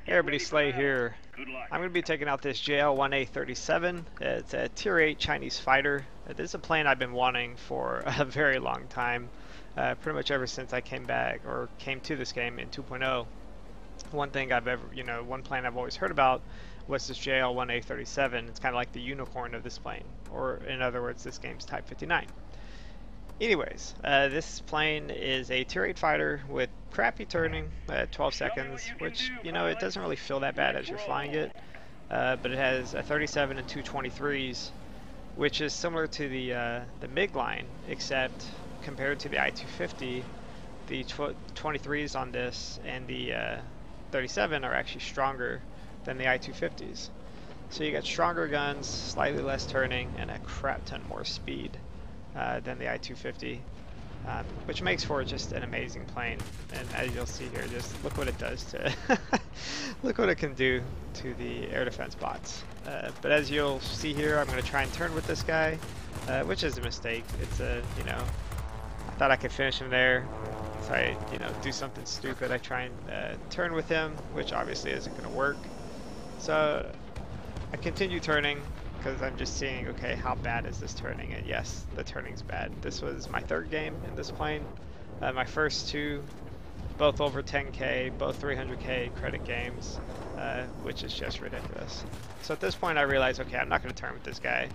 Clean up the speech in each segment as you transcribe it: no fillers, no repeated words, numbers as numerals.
Hey everybody, Slay here. I'm going to be taking out this JL-1A-37. It's a Tier 8 Chinese fighter. This is a plane I've been wanting for a very long time, pretty much ever since I came back, or came to this game in 2.0. One thing one plane I've always heard about was this JL-1A-37. It's kind of like the unicorn of this plane, or in other words, this game's Type 59. Anyways, this plane is a Tier 8 fighter with crappy turning at 12 seconds, which, it doesn't really feel that bad as you're flying it, but it has a 37 and two 23s, which is similar to the MiG line, except compared to the I-250, the 23s on this and the 37 are actually stronger than the I-250s. So you got stronger guns, slightly less turning, and a crap ton more speed than the I-250, which makes for just an amazing plane. And as you'll see here, just look what it does to look what it can do to the air defense bots. But as you'll see here, I'm going to try and turn with this guy, which is a mistake. It's I thought I could finish him there, so I do something stupid. I try and turn with him, which obviously isn't going to work. So I continue turning, because I'm just seeing, okay, how bad is this turning? And yes, the turning's bad. This was my third game in this plane. My first two, both over 10K, both 300K credit games, which is just ridiculous. So at this point I realized, okay, I'm not going to turn with this guy.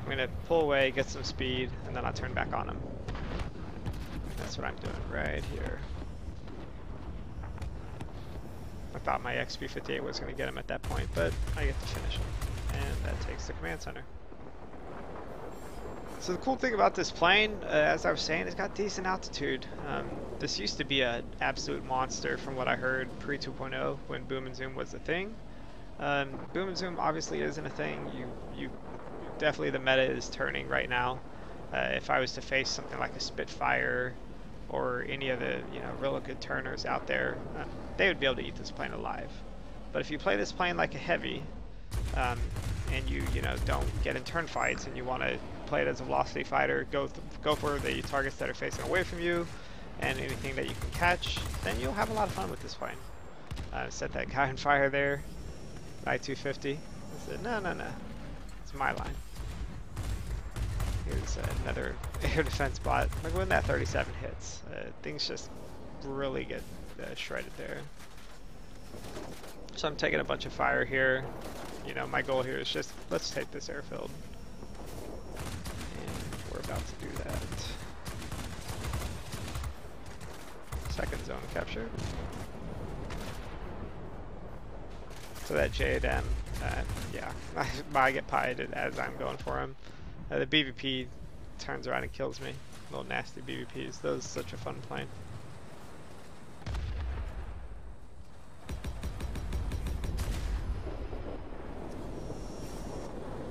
I'm going to pull away, get some speed, and then I'll turn back on him. That's what I'm doing right here. I thought my XP-58 was going to get him at that point, but I get to finish him. And that takes the command center. So the cool thing about this plane, as I was saying, it's got decent altitude. This used to be an absolute monster from what I heard pre-2.0 when boom and zoom was a thing. Boom and zoom obviously isn't a thing. You definitely, the meta is turning right now. If I was to face something like a Spitfire or any of the really good turners out there, they would be able to eat this plane alive. But if you play this plane like a heavy, and you don't get in turn fights, and you want to play it as a velocity fighter, go for the targets that are facing away from you, and anything that you can catch, then you'll have a lot of fun with this plane. Set that guy on fire there, I-250. I said, no, it's my line. Here's another air defense bot. Like when that 37 hits, things just really get shredded there. So I'm taking a bunch of fire here. My goal here is just, let's take this airfield. And we're about to do that. Second zone capture. So that JL, yeah, I get pied as I'm going for him. The BVP turns around and kills me. Little nasty BVPs. Those are such a fun plane.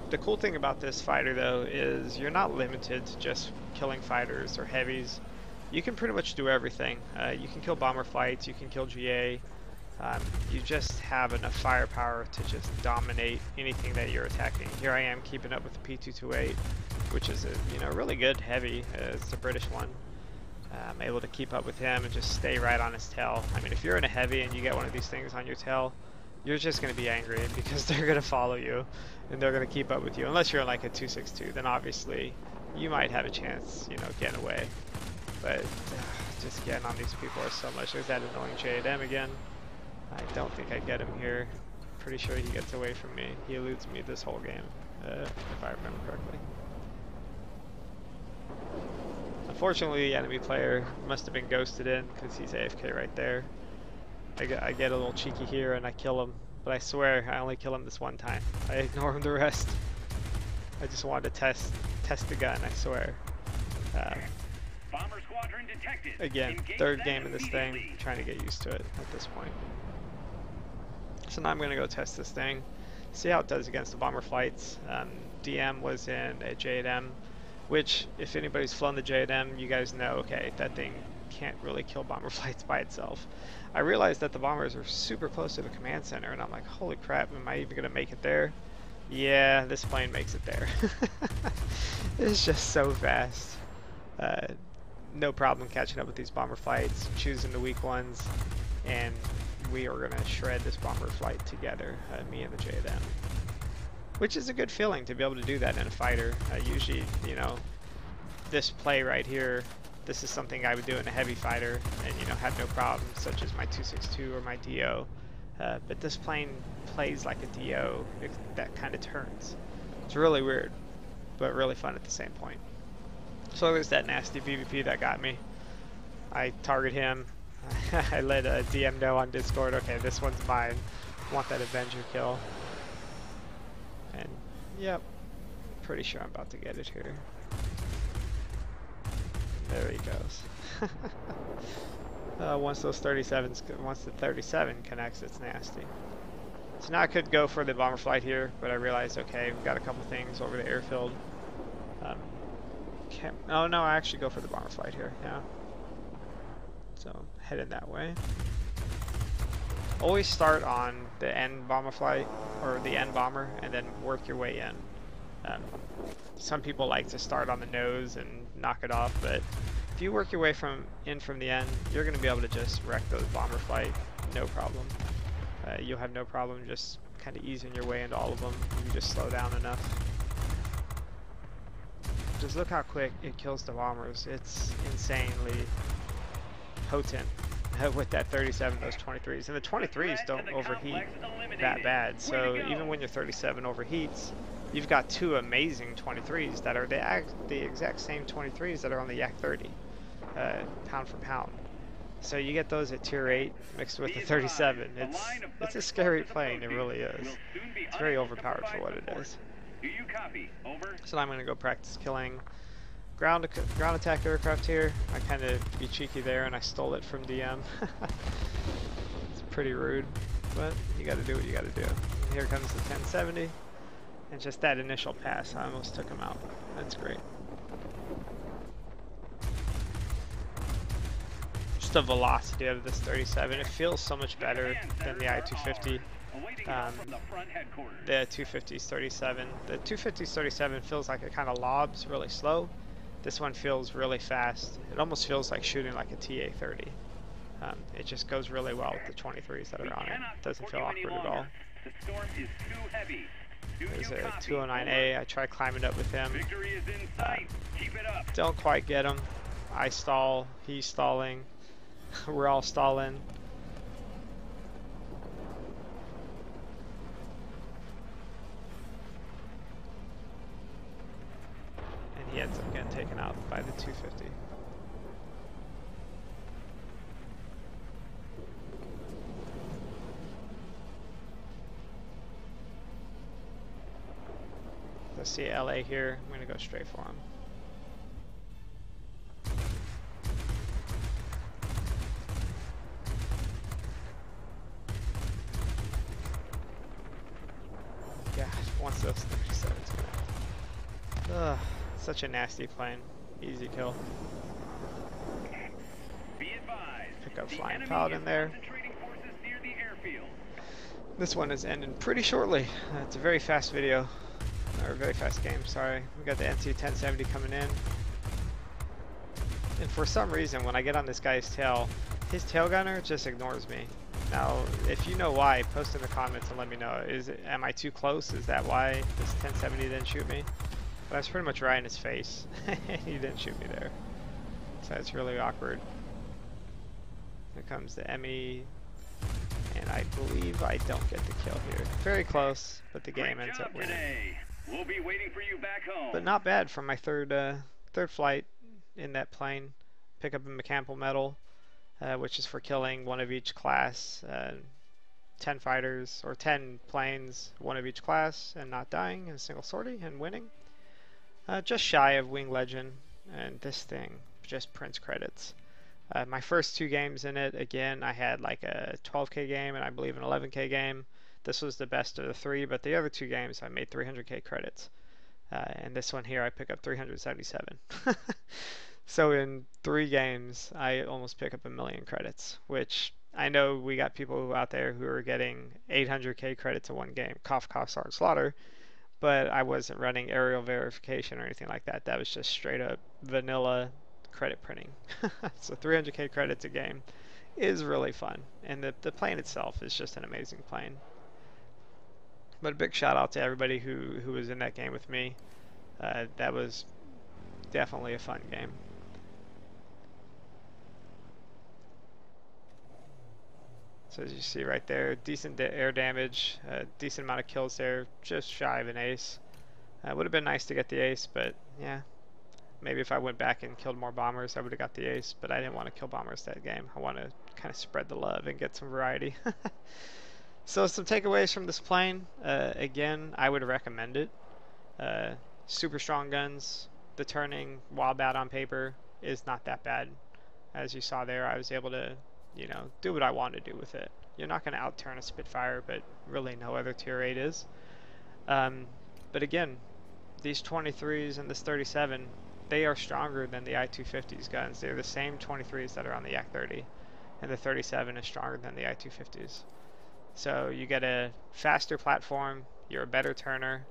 The cool thing about this fighter though is you're not limited to just killing fighters or heavies. You can pretty much do everything. You can kill bomber flights, you can kill GA. You just have enough firepower to just dominate anything that you're attacking. Here I am keeping up with the P228, which is a really good heavy. It's a British one. I'm able to keep up with him and just stay right on his tail. I mean, if you're in a heavy and you get one of these things on your tail, you're just going to be angry because they're going to follow you and they're going to keep up with you. Unless you're in like a 262, then obviously you might have a chance, getting away. But just getting on these people are so much. There's that annoying JL again. I don't think I get him here. Pretty sure he gets away from me. He eludes me this whole game, if I remember correctly. Unfortunately, the enemy player must have been ghosted in because he's AFK right there. I get a little cheeky here and I kill him, but I swear I only kill him this one time. I ignore him the rest. I just wanted to test the gun, I swear. Again, third game in this thing, trying to get used to it at this point. So now I'm going to go test this thing, see how it does against the bomber flights. DM was in a JL, which if anybody's flown the JL, you guys know, okay, that thing can't really kill bomber flights by itself. I realized that the bombers are super close to the command center, and I'm like, holy crap, am I even going to make it there? Yeah, this plane makes it there. It's just so fast. No problem catching up with these bomber flights, choosing the weak ones, and we are going to shred this bomber flight together, me and the JL-1A. Which is a good feeling to be able to do that in a fighter. Usually, you know, this play right here, this is something I would do in a heavy fighter and, you know, have no problems, such as my 262 or my DO. But this plane plays like a DO that kind of turns. It's really weird, but really fun at the same point. So there's that nasty BVP that got me. I target him. I let a DM know on Discord, okay, this one's mine. Want that Avenger kill. And, yep, pretty sure I'm about to get it here. There he goes. Once the 37 connects, it's nasty. So now I could go for the bomber flight here, but I realized, okay, we've got a couple things over the airfield. Oh no, I actually go for the bomber flight here, yeah. So, headed that way. Always start on the end bomber flight, or the end bomber, and then work your way in. Some people like to start on the nose and knock it off, but if you work your way from the end, you're going to be able to just wreck those bomber flight, no problem. You'll have no problem just kind of easing your way into all of them if you just slow down enough. Just look how quick it kills the bombers. It's insanely potent with that 37, those 23s. And the 23s don't overheat that bad. So even when your 37 overheats, you've got two amazing 23s that are the exact same 23s that are on the Yak-30, pound for pound. So you get those at tier 8 mixed with the 37. It's a scary plane, it really is. It's very overpowered for what it is. So now I'm going to go practice killing ground attack aircraft here. I kind of be cheeky there and I stole it from DM. It's pretty rude, but you got to do what you got to do. And here comes the 1070. And just that initial pass, I almost took him out. That's great. Just the velocity of this 37, it feels so much better than the I-250. The 250's 37. The 250's 37 feels like it kind of lobs really slow. This one feels really fast. It almost feels like shooting like a TA-30. It just goes really well with the 23s that are on it. It doesn't feel awkward at all. There's a 209A. I try climbing up with him. Don't quite get him. I stall. He's stalling. We're all stalling. And he ends up getting taken out by the 250. Let's see LA here. I'm going to go straight for him. Yeah, once those 37s go. Ugh, such a nasty plane. Easy kill. Pick up Flying Paladin there. This one is ending pretty shortly. It's a very fast video. Or a very fast game, sorry. We got the NC-1070 coming in. And for some reason, when I get on this guy's tail, his tail gunner just ignores me. Now, if you know why, post in the comments and let me know. Am I too close? Is that why this 1070 didn't shoot me? But I was pretty much right in his face. He didn't shoot me there. So it's really awkward. Here comes the ME. And I believe I don't get the kill here. Very close, but the game ends up winning. We'll be waiting for you back home. But not bad for my third flight in that plane. Pick up a mechanical medal, which is for killing one of each class. 10 fighters, or 10 planes, one of each class, and not dying in a single sortie and winning. Just shy of Wing Legend, and this thing just prints credits. My first two games in it, again, I had like a 12k game and I believe an 11k game. This was the best of the three, but the other two games I made 300k credits. And this one here I pick up 377. So in 3 games I almost pick up 1,000,000 credits, which I know we got people out there who are getting 800k credits in one game. Cough, cough, Sergeant Slaughter. But I wasn't running aerial verification or anything like that. That was just straight up vanilla credit printing. So 300k credits a game is really fun, and the plane itself is just an amazing plane. But a big shout out to everybody who was in that game with me. That was definitely a fun game. So as you see right there, decent air damage, decent amount of kills there, just shy of an ace. Would have been nice to get the ace, but yeah, maybe if I went back and killed more bombers, I would have got the ace, but I didn't want to kill bombers that game. I want to kind of spread the love and get some variety. So some takeaways from this plane. Again, I would recommend it. Uh, Super strong guns. The turning, while bad on paper, is not that bad. As you saw there, I was able to, do what I wanted to do with it. You're not going to outturn a Spitfire, but really no other tier 8 is. But again, these 23s and this 37, they are stronger than the I-250's guns. They're the same 23s that are on the Yak-30, and the 37 is stronger than the I-250's. So you get a faster platform, you're a better turner,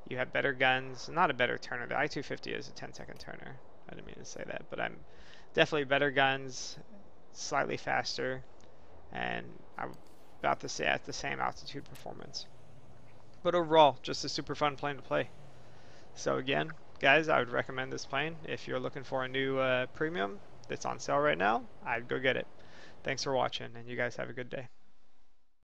you have better guns. Not a better turner, the I-250 is a 10-second turner. I didn't mean to say that, but I'm definitely better guns, slightly faster, and I'm about to say at the same altitude performance. But overall, just a super fun plane to play. So again, guys, I would recommend this plane. If you're looking for a new premium that's on sale right now, I'd go get it. Thanks for watching, and you guys have a good day.